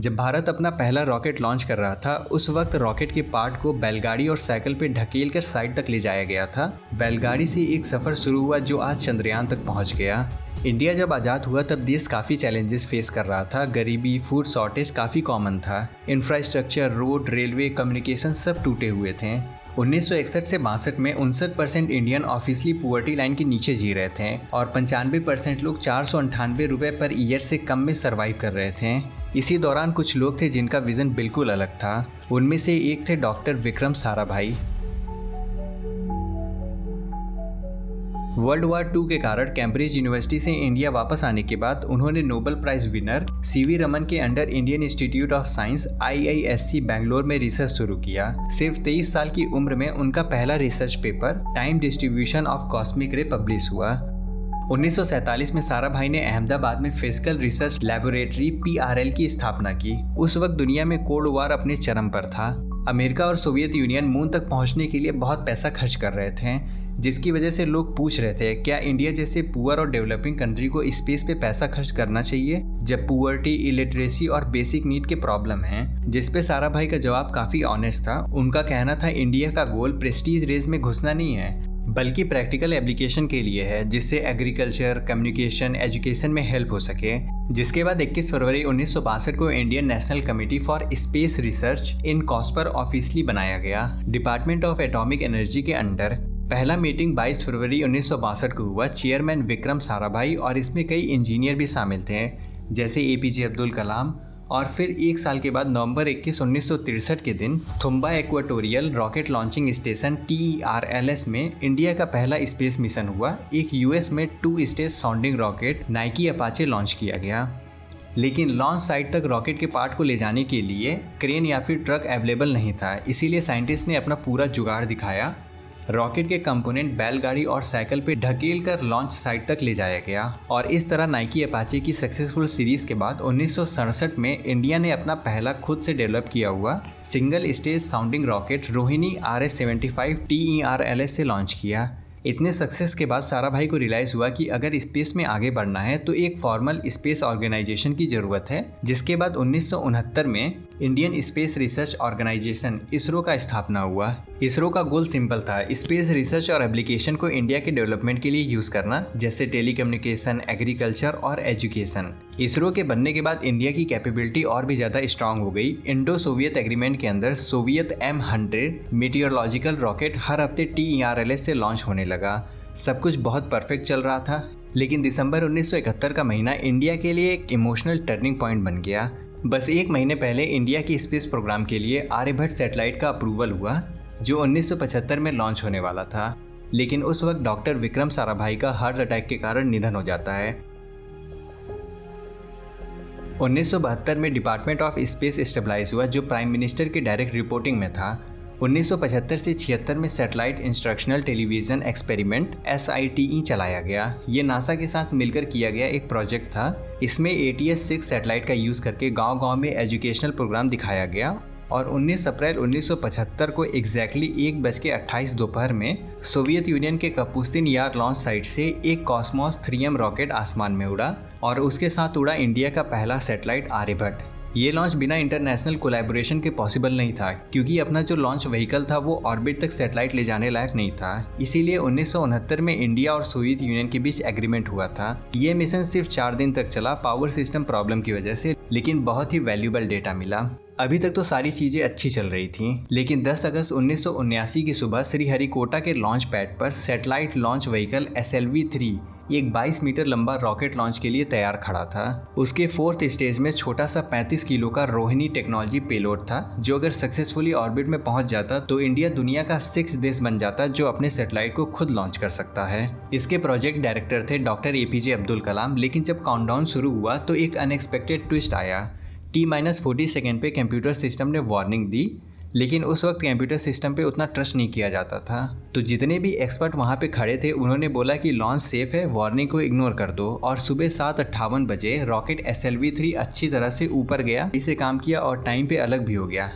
जब भारत अपना पहला रॉकेट लॉन्च कर रहा था, उस वक्त रॉकेट के पार्ट को बैलगाड़ी और साइकिल पे ढकेल कर साइड तक ले जाया गया था। बैलगाड़ी से एक सफर शुरू हुआ जो आज चंद्रयान तक पहुंच गया। इंडिया जब आज़ाद हुआ तब देश काफ़ी चैलेंजेस फेस कर रहा था। गरीबी, फूड शॉर्टेज काफ़ी कॉमन था। इंफ्रास्ट्रक्चर, रोड, रेलवे, कम्युनिकेशन सब टूटे हुए थे। 1961 से 62 में 59% इंडियन ऑफिशियली पुअर्टी लाइन के नीचे जी रहे थे और 95% लोग 498 रुपये पर ईयर से कम में सर्वाइव कर रहे थे। इसी दौरान कुछ लोग थे जिनका विजन बिल्कुल अलग था। उनमें से एक थे doctor Vikram Sarabhai. World war 2 के कारण कैम्ब्रिज यूनिवर्सिटी से इंडिया वापस आने के बाद उन्होंने Nobel prize winner CV Raman के under Indian Institute of Science IISc Bangalore में रिसर्च शुरू किया। सिर्फ 23 साल की उम्र में उनका पहला research paper time distribution of cosmic रे पब्लिश हुआ। 1947 में साराभाई ने अहमदाबाद में फिजिकल रिसर्च लैबोरेटरी PRL की स्थापना की। उस वक्त दुनिया में कोल्ड वार अपने चरम पर था। अमेरिका और सोवियत यूनियन मून तक पहुंचने के लिए बहुत पैसा खर्च कर रहे थे, जिसकी वजह से लोग पूछ रहे थे क्या इंडिया जैसे पुअर और डेवलपिंग कंट्री को स्पेस पे पैसा खर्च करना चाहिए जब पुअर्टी, इलिटरेसी और बेसिक नीड के प्रॉब्लम हैं। जिस पे साराभाई का जवाब काफ़ी ऑनेस्ट था। उनका कहना था इंडिया का गोल प्रेस्टीज रेस में घुसना नहीं है बल्कि प्रैक्टिकल एप्लीकेशन के लिए है, जिससे एग्रीकल्चर, कम्युनिकेशन, एजुकेशन में हेल्प हो सके। जिसके बाद 21 फरवरी 1962 को Indian National Committee for Space Research INCOSPAR officially बनाया गया, डिपार्टमेंट ऑफ एटॉमिक एनर्जी के अंडर। पहला मीटिंग 22 फरवरी 1962 को हुआ। चेयरमैन विक्रम साराभाई और इसमें कई इंजीनियर भी शामिल थे, जैसे APJ अब्दुल कलाम। और फिर एक साल के बाद नवंबर 21, 1963 के दिन Thumba equatorial rocket launching station TERLS में इंडिया का पहला स्पेस मिशन हुआ। एक US में 2 stage sounding rocket Nike Apache launch किया गया। लेकिन लॉन्च साइट तक रॉकेट के पार्ट को ले जाने के लिए क्रेन या फिर ट्रक अवेलेबल नहीं था, इसीलिए साइंटिस्ट ने अपना पूरा जुगाड़ दिखाया। रॉकेट के कंपोनेंट बैलगाड़ी और साइकिल पे ढकेल कर लॉन्च साइट तक ले जाया गया और इस तरह नाइकी अपाचे की सक्सेसफुल सीरीज के बाद 1967 में इंडिया ने अपना पहला खुद से डेवलप किया हुआ single stage sounding rocket Rohini RS-75 TERLS से लॉन्च किया। इतने सक्सेस के बाद साराभाई को रियलाइज़ हुआ कि अगर स्पेस में आगे बढ़ना है तो एक फॉर्मल स्पेस ऑर्गेनाइजेशन की ज़रूरत है। जिसके बाद 1969 में Indian space research organisation ISRO का स्थापना हुआ। ISRO का गोल सिंपल था, स्पेस रिसर्च और एप्लीकेशन को इंडिया के डेवलपमेंट के लिए यूज़ करना, जैसे टेलीकम्युनिकेशन, एग्रीकल्चर और एजुकेशन। ISRO के बनने के बाद इंडिया की कैपेबिलिटी और भी ज़्यादा स्ट्रांग हो गई। इंडो सोवियत एग्रीमेंट के अंदर सोवियत M100 मीटियोरलॉजिकल रॉकेट हर हफ्ते TERLS से लॉन्च होने लगा। सब कुछ बहुत परफेक्ट चल रहा था, लेकिन दिसंबर 1971 का महीना इंडिया के लिए एक इमोशनल टर्निंग पॉइंट बन गया। बस एक महीने पहले इंडिया की स्पेस प्रोग्राम के लिए आर्यभट्ट सैटेलाइट का अप्रूवल हुआ, जो 1975 में लॉन्च होने वाला था। लेकिन उस वक्त डॉक्टर विक्रम साराभाई का हार्ट अटैक के कारण निधन हो जाता है। 1972 में डिपार्टमेंट ऑफ स्पेस स्टेबलाइज हुआ, जो प्राइम मिनिस्टर के डायरेक्ट रिपोर्टिंग में था। 1975 से 76 में satellite instructional television experiment SITE चलाया गया। ये नासा के साथ मिलकर किया गया एक प्रोजेक्ट था। इसमें ATS-6 सैटेलाइट का यूज़ करके गांव-गांव में एजुकेशनल प्रोग्राम दिखाया गया और 19 अप्रैल 1975 को एग्जैक्टली 1:28 दोपहर में सोवियत यूनियन के कपुस्तिन यार लॉन्च साइट से एक कॉस्मोस 3M रॉकेट आसमान में उड़ा और उसके साथ उड़ा इंडिया का पहला सैटेलाइट आर्यभट्ट। ये लॉन्च बिना इंटरनेशनल कोलैबोरेशन के पॉसिबल नहीं था, क्योंकि अपना जो लॉन्च व्हीकल था वो ऑर्बिट तक सैटेलाइट ले जाने लायक नहीं था। इसीलिए 1969 में इंडिया और सोवियत यूनियन के बीच एग्रीमेंट हुआ था। ये मिशन सिर्फ 4 दिन तक चला पावर सिस्टम प्रॉब्लम की वजह से, लेकिन बहुत ही वैल्यूबल डेटा मिला। अभी तक तो सारी चीज़ें अच्छी चल रही थीं, लेकिन 10 अगस्त 1979 की सुबह श्रीहरिकोटा के लॉन्च पैड पर सैटेलाइट लॉन्च व्हीकल SLV-3 एक 22 मीटर लंबा रॉकेट लॉन्च के लिए तैयार खड़ा था। उसके 4th स्टेज में छोटा सा 35 किलो का रोहिणी टेक्नोलॉजी पेलोड था, जो अगर सक्सेसफुली ऑर्बिट में पहुंच जाता तो इंडिया दुनिया का 6th देश बन जाता जो अपने सैटेलाइट को खुद लॉन्च कर सकता है। इसके प्रोजेक्ट डायरेक्टर थे डॉक्टर APJ अब्दुल कलाम। लेकिन जब काउंटडाउन शुरू हुआ तो एक अनएक्सपेक्टेड ट्विस्ट आया। T-40 सेकेंड पे कंप्यूटर सिस्टम ने वार्निंग दी, लेकिन उस वक्त कंप्यूटर सिस्टम पे उतना ट्रस्ट नहीं किया जाता था। तो जितने भी एक्सपर्ट वहाँ पे खड़े थे उन्होंने बोला कि लॉन्च सेफ है, वार्निंग को इग्नोर कर दो। और सुबह 7:58 बजे रॉकेट SLV-3 अच्छी तरह से ऊपर गया, इसे काम किया और टाइम पे अलग भी हो गया।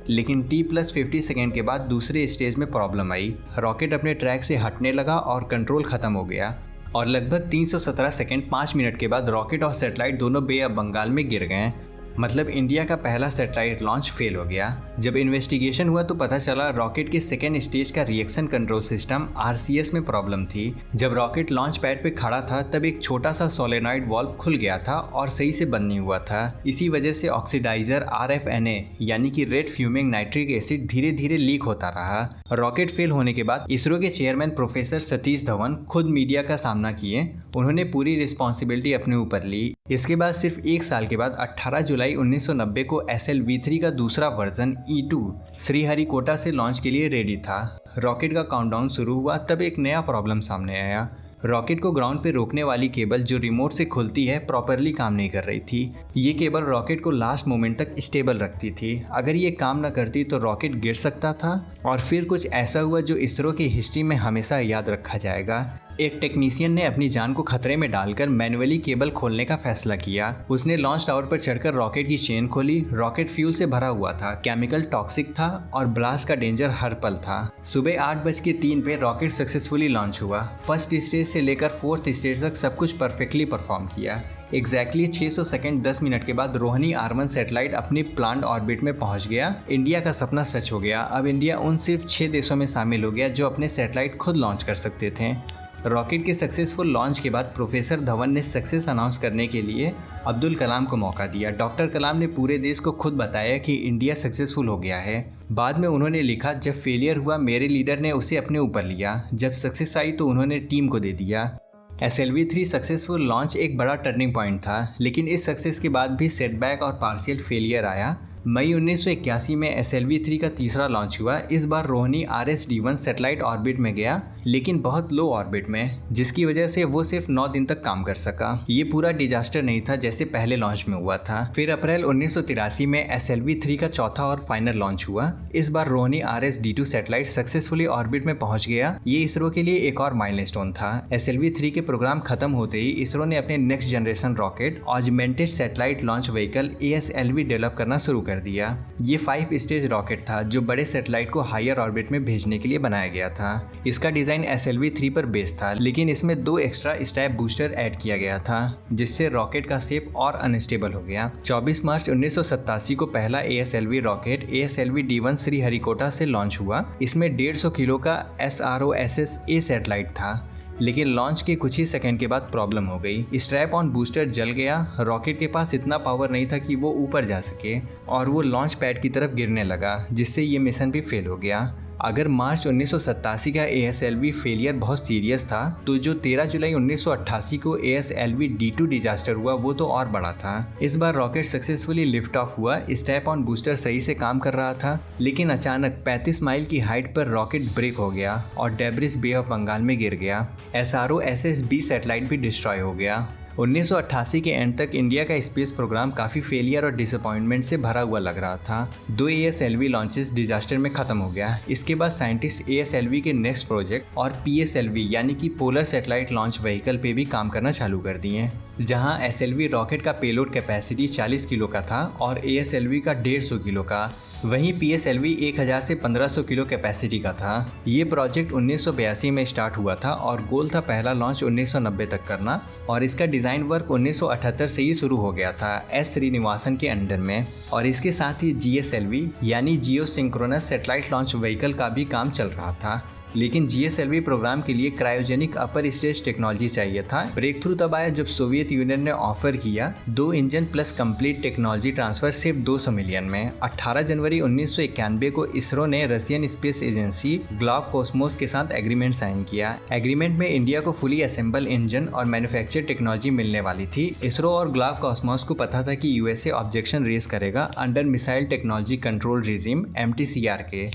लेकिन T+50 सेकेंड के बाद दूसरे स्टेज में प्रॉब्लम आई। रॉकेट अपने ट्रैक से हटने लगा और कंट्रोल खत्म हो गया और लगभग 317 सेकेंड 5 मिनट के बाद रॉकेट और सैटेलाइट दोनों बे ऑफ बंगाल में गिर गए। मतलब इंडिया का पहला सैटेलाइट लॉन्च फेल हो गया। जब इन्वेस्टिगेशन हुआ तो पता चला रॉकेट के सेकेंड स्टेज का रिएक्शन कंट्रोल सिस्टम RCS में प्रॉब्लम थी। जब रॉकेट लॉन्च पैड पे खड़ा था तब एक छोटा सा सोलेनॉइड वाल्व खुल गया था और सही से बंद नहीं हुआ था। इसी वजह से ऑक्सीडाइजर RFNA यानी कि रेड फ्यूमिंग नाइट्रिक एसिड धीरे धीरे लीक होता रहा। रॉकेट फेल होने के बाद इसरो के चेयरमैन प्रोफेसर सतीश धवन खुद मीडिया का सामना किए। उन्होंने पूरी रिस्पॉन्सिबिलिटी अपने ऊपर ली। इसके बाद सिर्फ एक साल के बाद 18 जुलाई 1990 को SLV-3 का दूसरा वर्जन E2 श्रीहरिकोटा से लॉन्च के लिए रेडी था। रॉकेट का काउंटडाउन शुरू हुआ तब एक नया प्रॉब्लम सामने आया। रॉकेट को ग्राउंड पे रोकने वाली केबल जो रिमोट से खुलती है प्रॉपरली काम नहीं कर रही थी। ये केबल रॉकेट को लास्ट मोमेंट तक स्टेबल रखती थी। अगर ये काम न करती तो रॉकेट गिर सकता था और फिर कुछ ऐसा हुआ जो इसरो की हिस्ट्री में हमेशा याद रखा जाएगा। एक टेक्नीशियन ने अपनी जान को खतरे में डालकर मैन्युअली केबल खोलने का फैसला किया। उसने लॉन्च टावर पर चढ़कर रॉकेट की चेन खोली। रॉकेट फ्यूल से भरा हुआ था, केमिकल टॉक्सिक था और ब्लास्ट का डेंजर हर पल था। सुबह 8:03 पे रॉकेट सक्सेसफुली लॉन्च हुआ। फर्स्ट स्टेज से लेकर फोर्थ स्टेज तक सब कुछ परफेक्टली परफॉर्म किया। एग्जैक्टली 600 सेकंड 10 मिनट के बाद रोहिणी R1 सैटेलाइट अपनी प्लान्ड ऑर्बिट में पहुंच गया। इंडिया का सपना सच हो गया। अब इंडिया उन सिर्फ 6 देशों में शामिल हो गया जो अपने सैटेलाइट खुद लॉन्च कर सकते थे। रॉकेट के सक्सेसफुल लॉन्च के बाद प्रोफेसर धवन ने सक्सेस अनाउंस करने के लिए अब्दुल कलाम को मौका दिया। डॉक्टर कलाम ने पूरे देश को खुद बताया कि इंडिया सक्सेसफुल हो गया है। बाद में उन्होंने लिखा, जब फेलियर हुआ मेरे लीडर ने उसे अपने ऊपर लिया, जब सक्सेस आई तो उन्होंने टीम को दे दिया। SLV-3 सक्सेसफुल लॉन्च एक बड़ा टर्निंग पॉइंट था, लेकिन इस सक्सेस के बाद भी सेटबैक और पार्शियल फेलियर आया। मई 1981 में SLV-3 का तीसरा लॉन्च हुआ। इस बार रोहिणी RS-D1 सैटेलाइट ऑर्बिट में गया, लेकिन बहुत लो ऑर्बिट में, जिसकी वजह से वो सिर्फ 9 दिन तक काम कर सका। ये पूरा डिजास्टर नहीं था जैसे पहले लॉन्च में हुआ था। फिर अप्रैल 1983 में SLV-3 का चौथा और फाइनल लॉन्च हुआ। इस बार Rohini RS-D2 satellite successfully orbit में पहुंच गया। ये इसरो के लिए एक और माइलस्टोन था। SLV-3 के प्रोग्राम खत्म होते ही इसरो ने अपने next generation rocket augmented satellite launch vehicle ASLV develop करना शुरू कर दिया। ये 5 स्टेज रॉकेट था जो बड़े सैटेलाइट को हायर ऑर्बिट में भेजने के लिए बनाया गया था। इसका डिजाइन SLV-3 पर बेस्ड था, लेकिन इसमें 2 एक्स्ट्रा स्ट्रैप बूस्टर ऐड किया गया था, जिससे रॉकेट का शेप और अनस्टेबल हो गया। 24 मार्च 1987 को पहला ASLV रॉकेट ASLV-D1 श्रीहरिकोटा से लॉन्च हुआ। इसमें 150 किलो का SROSS-A सैटेलाइट था, लेकिन लॉन्च के कुछ ही सेकंड के बाद प्रॉब्लम हो गई। स्ट्रैप ऑन बूस्टर जल गया। रॉकेट के पास इतना पावर नहीं था कि वो ऊपर जा सके और वो लॉन्च पैड की तरफ गिरने लगा, जिससे ये मिशन भी फेल हो गया। अगर मार्च 1987 का ASLV फेलियर बहुत सीरियस था, तो जो 13 जुलाई 1988 को ASLV-D2 डिजास्टर हुआ वो तो और बड़ा था। इस बार रॉकेट सक्सेसफुली लिफ्ट ऑफ हुआ। स्ट्रैप ऑन बूस्टर सही से काम कर रहा था, लेकिन अचानक 35 माइल की हाइट पर रॉकेट ब्रेक हो गया और डेब्रिस बे ऑफ बंगाल में गिर गया। SROSS-B सैटेलाइट भी डिस्ट्रॉय हो गया। 1988 के एंड तक इंडिया का स्पेस प्रोग्राम काफ़ी फेलियर और डिसअपॉइंटमेंट से भरा हुआ लग रहा था। 2 ASLV लॉन्चेस डिजास्टर में ख़त्म हो गया। इसके बाद साइंटिस्ट ASLV के नेक्स्ट प्रोजेक्ट और PSLV यानी कि पोलर सैटेलाइट लॉन्च व्हीकल पे भी काम करना चालू कर दिए, जहां SLV रॉकेट का पेलोड कैपेसिटी 40 किलो का था और ASLV का 150 किलो का। वहीं PSLV 1000 से 1500 किलो कैपेसिटी का था। ये प्रोजेक्ट 1982 में स्टार्ट हुआ था और गोल था पहला लॉन्च 1990 तक करना, और इसका डिज़ाइन वर्क 1978 से ही शुरू हो गया था S श्रीनिवासन के अंडर में। और इसके साथ ही GSLV यानी जियो सिंक्रोनस सैटेलाइट लॉन्च व्हीकल का भी काम चल रहा था। लेकिन GSLV प्रोग्राम के लिए क्रायोजेनिक अपर स्टेज टेक्नोलॉजी चाहिए था। ब्रेक थ्रू तब आया जब सोवियत यूनियन ने ऑफर किया 2 engine plus complete technology transfer सिर्फ 200 मिलियन में। 18 जनवरी 1991 को इसरो ने रशियन स्पेस एजेंसी ग्लावकोस्मोस के साथ एग्रीमेंट साइन किया। एग्रीमेंट में इंडिया को फुली असेंबल इंजन और मैन्युफैक्चर टेक्नोलॉजी मिलने वाली थी। इसरो और ग्लावकोस्मोस को पता था कि USA ऑब्जेक्शन रेज करेगा under Missile Technology Control Regime MTCR के,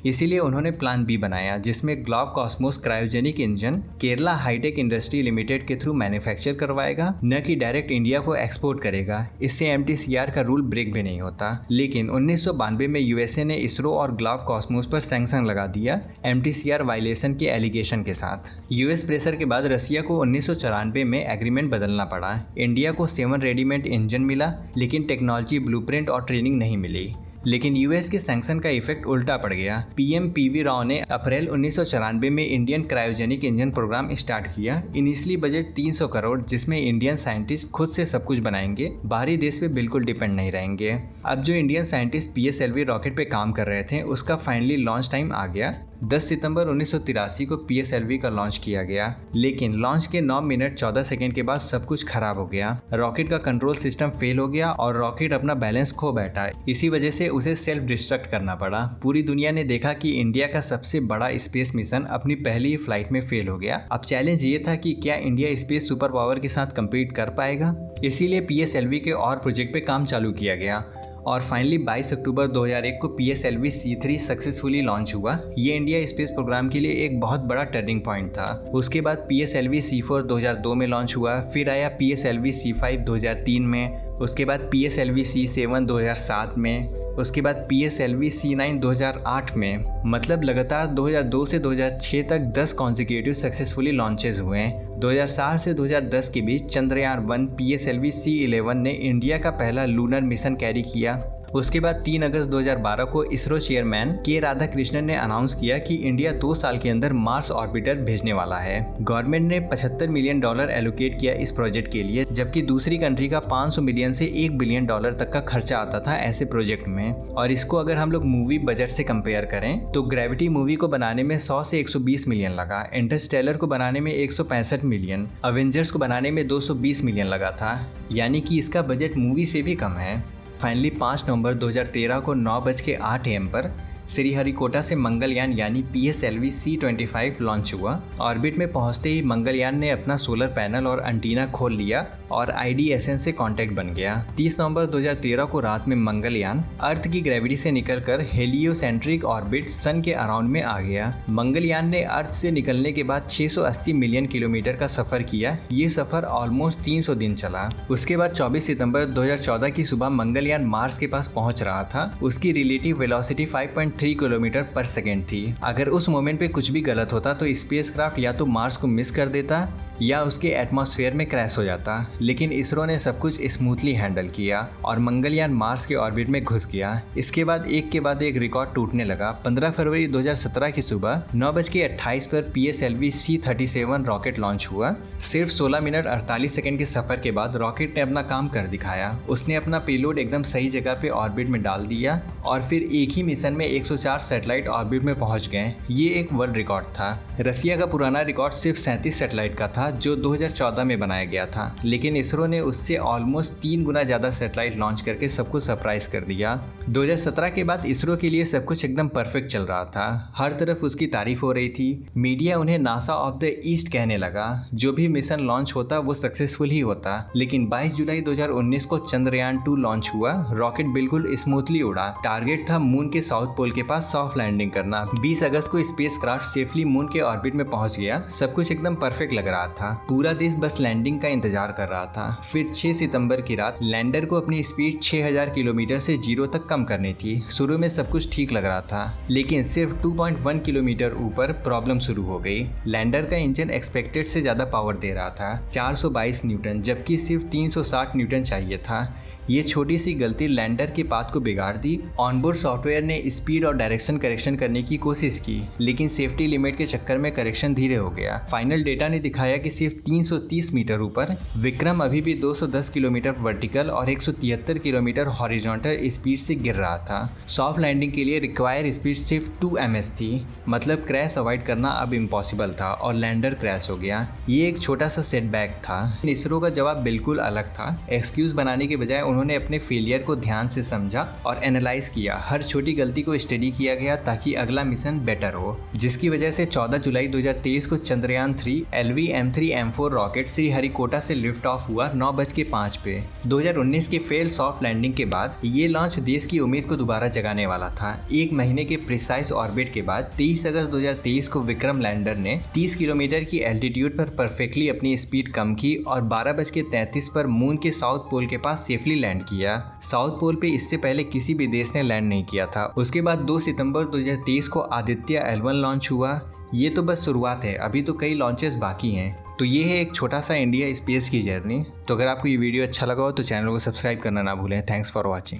इसीलिए उन्होंने प्लान बी बनाया, जिसमें Glavkosmos cryogenic engine Kerala Hitech Industry Limited के थ्रू मैन्युफैक्चर करवाएगा, न कि डायरेक्ट इंडिया को एक्सपोर्ट करेगा। इससे MTCR का रूल ब्रेक भी नहीं होता। लेकिन 1992 में USA ने इसरो और ग्लावकोस्मोस पर सैंक्शन लगा दिया MTCR वायलेशन के एलिगेशन के साथ। US प्रेशर के बाद रसिया को 1994 में एग्रीमेंट बदलना पड़ा। इंडिया को 7 रेडीमेड इंजन मिला, लेकिन टेक्नोलॉजी ब्लूप्रिंट और ट्रेनिंग नहीं मिली। लेकिन यूएस के सैंक्शन का इफेक्ट उल्टा पड़ गया। पीएम पीवी राव ने अप्रैल 1994 में Indian cryogenic engine programme start किया। इनिशियली बजट 300 करोड़, जिसमें इंडियन साइंटिस्ट खुद से सब कुछ बनाएंगे, बाहरी देश पे बिल्कुल डिपेंड नहीं रहेंगे। अब जो इंडियन साइंटिस्ट पीएसएलवी रॉकेट पे काम कर रहे थे उसका फाइनली लॉन्च टाइम आ गया। 10 सितंबर 1983 को पीएसएलवी का लॉन्च किया गया, लेकिन लॉन्च के 9 मिनट 14 सेकंड के बाद सब कुछ खराब हो गया। रॉकेट का कंट्रोल सिस्टम फेल हो गया और रॉकेट अपना बैलेंस खो बैठा। इसी वजह से उसे सेल्फ डिस्ट्रक्ट करना पड़ा। पूरी दुनिया ने देखा कि इंडिया का सबसे बड़ा स्पेस मिशन अपनी पहली ही फ्लाइट में फेल हो गया। अब चैलेंज ये था कि क्या इंडिया स्पेस सुपर पावर के साथ कम्पीट कर पाएगा। इसीलिए पीएसएलवी के और प्रोजेक्ट पे काम चालू किया गया और फाइनली 22 अक्टूबर 2001 को पीएसएलवी C3 सक्सेसफुली लॉन्च हुआ। ये इंडिया स्पेस प्रोग्राम के लिए एक बहुत बड़ा टर्निंग पॉइंट था। उसके बाद पीएसएलवी C4 2002 में लॉन्च हुआ, फिर आया पीएसएलवी C5 2003 में, उसके बाद पीएसएलवी C7 2007 में, उसके बाद पीएसएलवी C9 2008 में। मतलब लगातार 2002 से 2006 तक 10 कॉन्जिक्यूटिव सक्सेसफुली लॉन्चेस हुए हैं। 2007 से 2010 के बीच चंद्रयान 1 पीएसएलवी C11 ने इंडिया का पहला लूनर मिशन कैरी किया। उसके बाद 3 अगस्त 2012 को इसरो चेयरमैन के राधाकृष्णन ने अनाउंस किया कि इंडिया 2 साल के अंदर मार्स ऑर्बिटर भेजने वाला है। गवर्नमेंट ने $75 मिलियन एलोकेट किया इस प्रोजेक्ट के लिए, जबकि दूसरी कंट्री का 500 मिलियन से $1 बिलियन तक का खर्चा आता था ऐसे प्रोजेक्ट में। और इसको अगर हम लोग मूवी बजट से कंपेयर करें तो ग्रेविटी मूवी को बनाने में 100 से 120 मिलियन लगा, इंटरस्टेलर को बनाने में 165 मिलियन, अवेंजर्स को बनाने में 220 मिलियन लगा था, यानी कि इसका बजट मूवी से भी कम है। फाइनली 5 नवंबर 2013 को 9:08 AM पर श्रीहरिकोटा से मंगलयान यानी पीएसएलवी C25 लॉन्च हुआ। ऑर्बिट में पहुंचते ही मंगलयान ने अपना सोलर पैनल और एंटीना खोल लिया और IDSN से कांटेक्ट बन गया। 30 नवंबर 2013 को रात में मंगलयान अर्थ की ग्रेविटी से निकलकर हेलियोसेंट्रिक ऑर्बिट सन के अराउंड में आ गया। मंगलयान ने अर्थ से निकलने के बाद 680 मिलियन किलोमीटर का सफर किया। ये सफर ऑलमोस्ट 300 दिन चला। उसके बाद 24 सितंबर 2014 की सुबह मंगलयान मार्स के पास पहुंच रहा था। उसकी रिलेटिव वेलोसिटी 5.3 किलोमीटर पर सेकेंड थी। अगर उस मोमेंट पे कुछ भी गलत होता तो स्पेसक्राफ्ट या तो मार्स को मिस कर देता या उसके एटमॉस्फेयर में क्रैश हो जाता, लेकिन इसरो ने सब कुछ स्मूथली हैंडल किया और मंगलयान मार्स के ऑर्बिट में घुस गया। इसके बाद एक रिकॉर्ड टूटने लगा। 15 फरवरी 2017 की सुबह 9:28 पर पीएसएलवी C37 रॉकेट लॉन्च हुआ। सिर्फ 16 मिनट 48 सेकंड के सफर के बाद रॉकेट ने अपना काम कर दिखाया। उसने अपना पेलोड एकदम सही जगह पे ऑर्बिट में डाल दिया और फिर एक ही मिशन में 104 सैटेलाइट ऑर्बिट में पहुंच गए। ये एक वर्ल्ड रिकॉर्ड था। रसिया का पुराना रिकॉर्ड सिर्फ 37 सैटेलाइट का था जो 2014 में बनाया गया था, लेकिन इसरो ने उससे ऑलमोस्ट 3 गुना ज्यादा सैटेलाइट लॉन्च करके सबको सरप्राइज कर दिया। 2017 के बाद इसरो के लिए सब कुछ एकदम परफेक्ट चल रहा था। हर तरफ उसकी तारीफ हो रही थी। मीडिया उन्हें नासा ऑफ द ईस्ट कहने लगा। जो भी मिशन लॉन्च होता वो सक्सेसफुल ही होता। लेकिन 22 जुलाई 2019 को चंद्रयान 2 लॉन्च हुआ। रॉकेट बिल्कुल स्मूथली उड़ा। टारगेट था मून के साउथ पोल के पास सॉफ्ट लैंडिंग करना। 20 अगस्त को स्पेसक्राफ्ट सेफली मून के ऑर्बिट में पहुंच गया। सब कुछ एकदम परफेक्ट लग रहा था। पूरा देश बस लैंडिंग का इंतजार कर रहा था। फिर 6 सितंबर की रात लैंडर को अपनी स्पीड 6000 किलोमीटर से 0 तक कम करनी थी। शुरू में सब कुछ ठीक लग रहा था, लेकिन सिर्फ 2.1 किलोमीटर ऊपर प्रॉब्लम शुरू हो गई। लैंडर का इंजन एक्सपेक्टेड से ज्यादा पावर दे रहा था, 422 न्यूटन, जबकि सिर्फ 360 न्यूटन चाहिए था। ये छोटी सी गलती लैंडर के पाथ को बिगाड़ दी। ऑनबोर्ड सॉफ्टवेयर ने स्पीड और डायरेक्शन करेक्शन करने की कोशिश की, लेकिन सेफ्टी लिमिट के चक्कर में करेक्शन धीरे हो गया। फाइनल डेटा ने दिखाया कि सिर्फ 330 मीटर ऊपर विक्रम अभी भी 210 किलोमीटर वर्टिकल और 173 किलोमीटर हॉरिजॉन्टल स्पीड से गिर रहा था। सॉफ्ट लैंडिंग के लिए रिक्वायर स्पीड सिर्फ 2 ms थी। मतलब क्रैश अवॉइड करना अब इम्पॉसिबल था और लैंडर क्रैश हो गया। ये एक छोटा सा सेटबैक था। इसरो का जवाब बिल्कुल अलग था। एक्सक्यूज बनाने के बजाय उन्होंने अपने फेलियर को ध्यान से समझा और एनालाइज किया। हर छोटी गलती को स्टडी किया गया ताकि अगला मिशन बेटर हो, जिसकी वजह से 14 जुलाई 2023 को चंद्रयान 3 LV-M3-M4 रॉकेट श्रीहरिकोटा से लिफ्ट ऑफ हुआ 9:05 पे। 2019 के फेल सॉफ्ट लैंडिंग के बाद ये लॉन्च देश की उम्मीद को दोबारा जगाने वाला था। एक महीने के प्रिसाइज ऑर्बिट के बाद 23 अगस्त 2023 को विक्रम लैंडर ने 30 किलोमीटर की एल्टीट्यूड पर परफेक्टली अपनी स्पीड कम की और 12:33 पर मून के साउथ पोल के पास सेफली लैंड किया। साउथ पोल पे इससे पहले किसी भी देश ने लैंड नहीं किया था। उसके बाद 2 सितंबर 2023 को आदित्य L1 लॉन्च हुआ। ये तो बस शुरुआत है, अभी तो कई लॉन्चेस बाकी हैं। तो ये है एक छोटा सा इंडिया स्पेस की जर्नी। तो अगर आपको ये वीडियो अच्छा लगा हो तो चैनल को सब्सक्राइब करना ना भूलें। Thanks for watching.